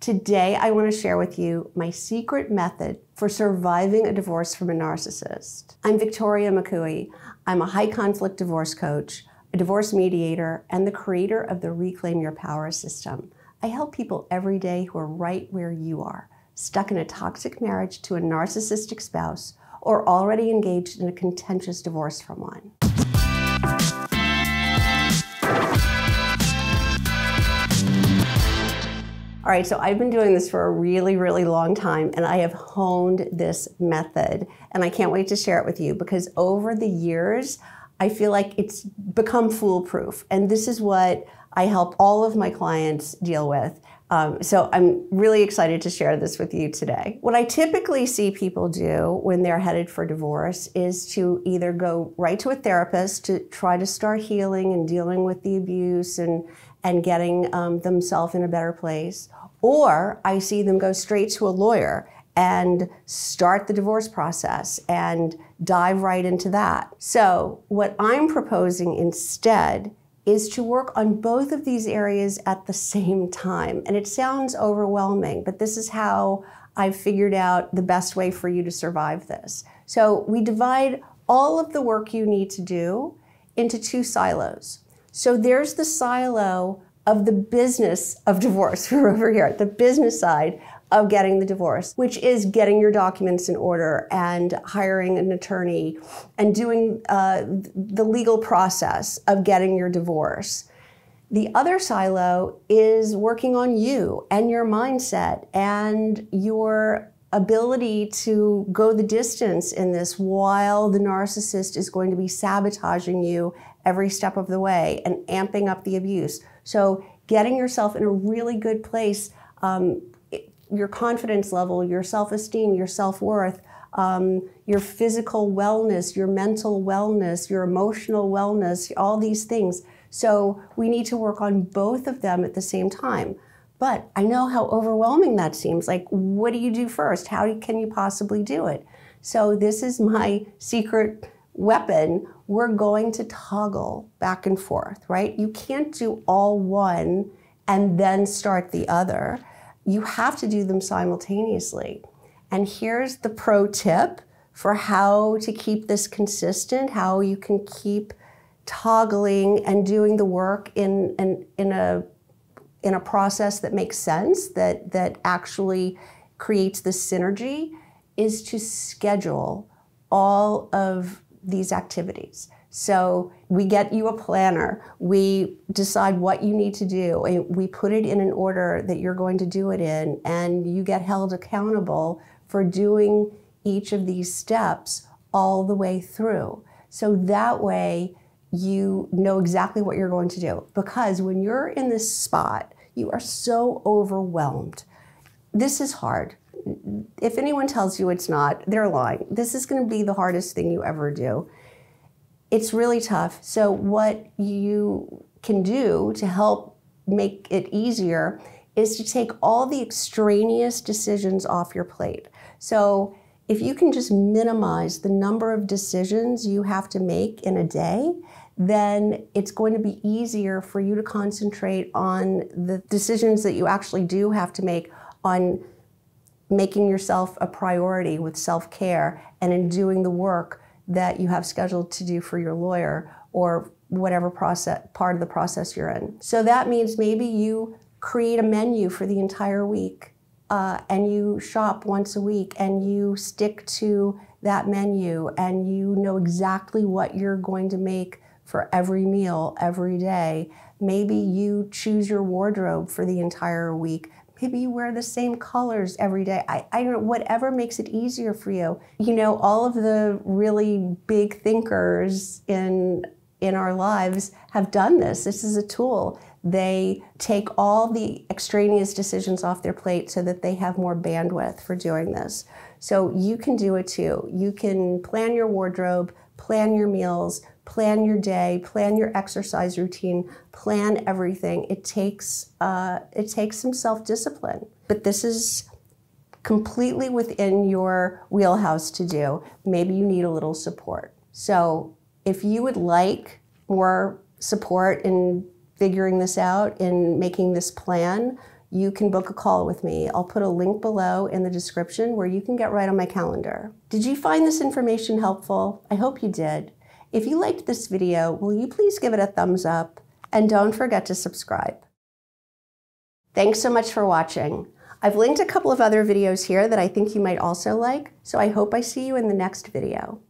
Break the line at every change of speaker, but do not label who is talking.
Today, I want to share with you my secret method for surviving a divorce from a narcissist. I'm Victoria McCooey. I'm a high conflict divorce coach, a divorce mediator, and the creator of the Reclaim Your Power system. I help people every day who are right where you are, stuck in a toxic marriage to a narcissistic spouse, or already engaged in a contentious divorce from one. All right, so I've been doing this for a really, really long time, and I have honed this method, and I can't wait to share it with you because over the years, I feel like it's become foolproof, and this is what I help all of my clients deal with. So I'm really excited to share this with you today. What I typically see people do when they're headed for divorce is to either go right to a therapist to try to start healing and dealing with the abuse and getting themselves in a better place, or I see them go straight to a lawyer and start the divorce process and dive right into that. So what I'm proposing instead is to work on both of these areas at the same time. And it sounds overwhelming, but this is how I've figured out the best way for you to survive this. So we divide all of the work you need to do into two silos. So there's the silo of the business of divorce. We're over here at the business side of getting the divorce, which is getting your documents in order and hiring an attorney and doing the legal process of getting your divorce. The other silo is working on you and your mindset and your ability to go the distance in this while the narcissist is going to be sabotaging you every step of the way and amping up the abuse. So getting yourself in a really good place, your confidence level, your self-esteem, your self-worth, your physical wellness, your mental wellness, your emotional wellness, all these things. So we need to work on both of them at the same time. But I know how overwhelming that seems. Like, what do you do first? How can you possibly do it? So this is my secret weapon. We're going to toggle back and forth, right? You can't do all one and then start the other. You have to do them simultaneously. And here's the pro tip for how to keep this consistent, how you can keep toggling and doing the work in a process that makes sense, that actually creates the synergy, is to schedule all of these activities. So we get you a planner, we decide what you need to do, and we put it in an order that you're going to do it in, and you get held accountable for doing each of these steps all the way through. So that way you know exactly what you're going to do. Because when you're in this spot, you are so overwhelmed. This is hard. If anyone tells you it's not, they're lying. This is going to be the hardest thing you ever do. It's really tough. So what you can do to help make it easier is to take all the extraneous decisions off your plate. So if you can just minimize the number of decisions you have to make in a day, then it's going to be easier for you to concentrate on the decisions that you actually do have to make, on making yourself a priority with self-care and in doing the work that you have scheduled to do for your lawyer or whatever part of the process you're in. So that means maybe you create a menu for the entire week and you shop once a week and you stick to that menu and you know exactly what you're going to make for every meal every day. Maybe you choose your wardrobe for the entire week. Maybe you wear the same colors every day. I don't know, whatever makes it easier for you. You know, all of the really big thinkers in our lives have done this. This is a tool. They take all the extraneous decisions off their plate so that they have more bandwidth for doing this. So you can do it too. You can plan your wardrobe, plan your meals, plan your day, plan your exercise routine, plan everything. It takes some self-discipline, but this is completely within your wheelhouse to do. Maybe you need a little support. So if you would like more support in figuring this out, in making this plan, you can book a call with me. I'll put a link below in the description where you can get right on my calendar. Did you find this information helpful? I hope you did. If you liked this video, will you please give it a thumbs up? And don't forget to subscribe. Thanks so much for watching. I've linked a couple of other videos here that I think you might also like, so I hope I see you in the next video.